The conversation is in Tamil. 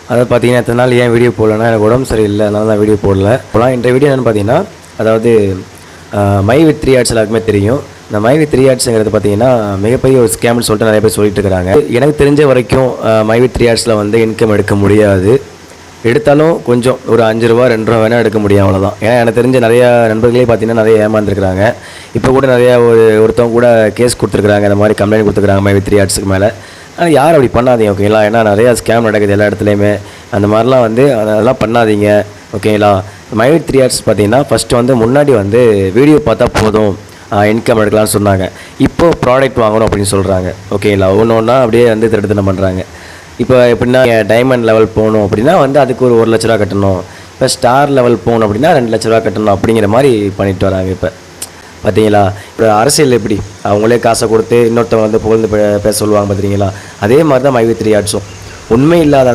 அதாவது பார்த்தீங்கன்னா எத்தனை நாள் ஏன் வீடியோ போடலன்னா எனக்கு உடம்பு சரியில்லை, அதனால தான் வீடியோ போடல. இப்போலாம் இந்த வீடியோ என்னென்னு பார்த்தீங்கன்னா, அதாவது மை வித் 3 ஆட்ஸ் எல்லாருக்குமே தெரியும். இந்த மை வித் 3 ஆட்ஸுங்கிறது பார்த்தீங்கன்னா மிகப்பெரிய ஒரு ஸ்கேம்னு சொல்லிட்டு நிறைய பேர் சொல்லிட்டு இருக்கிறாங்க. எனக்கு தெரிஞ்ச வரைக்கும் மை வித் 3 ஆட்ஸில் வந்து இன்கம் எடுக்க முடியாது. எடுத்தாலும் கொஞ்சம் ஒரு ₹5 ₹2 வேணால் எடுக்க முடியும், அவ்வளோதான். ஏன்னா எனக்கு தெரிஞ்ச நிறையா நண்பர்களே பார்த்தீங்கன்னா நிறைய ஏமாந்துருக்குறாங்க. இப்போ கூட நிறையா ஒருத்தவங்க கூட கேஸ் கொடுத்துருக்குறாங்க, இந்த மாதிரி கம்ப்ளைண்ட் கொடுத்துருக்குறாங்க மை வித் 3 ஆட்ஸுக்கு மேலே. ஆனால் யாரும் அப்படி பண்ணாதீங்க, ஓகேங்களா? ஏன்னா நிறையா ஸ்கேம் நடக்குது எல்லா இடத்துலையுமே. அந்த மாதிரிலாம் வந்து அதெல்லாம் பண்ணாதீங்க, ஓகேங்களா? மை வித் 3 ஆட்ஸ் பார்த்தீங்கன்னா ஃபஸ்ட்டு வந்து முன்னாடி வந்து வீடியோ பார்த்தா போதும் இன்கம் எடுக்கலாம்னு சொன்னாங்க. இப்போது ப்ராடக்ட் வாங்கணும் அப்படின்னு சொல்கிறாங்க, ஓகேங்களா? ஒன்று ஒன்றா அப்படியே வந்து திருட்டுத்தனம் பண்ணுறாங்க. இப்போ எப்படின்னா டைமண்ட் லெவல் போகணும் அப்படின்னா வந்து அதுக்கு ஒரு ₹1,00,000 கட்டணும். இப்போ ஸ்டார் லெவல் போகணும் அப்படின்னா ₹2,00,000 கட்டணும் அப்படிங்கிற மாதிரி பண்ணிட்டு வராங்க. இப்போ பார்த்தீங்களா? இப்போ அரசியல் எப்படி அவங்களே காசை கொடுத்து இன்னொருத்தவங்க வந்து புகழ்ந்து பேச சொல்லுவாங்க, பார்த்துறீங்களா? அதே மாதிரி தான் மை வித் 3 ஆட்ஸும். உண்மை இல்லாத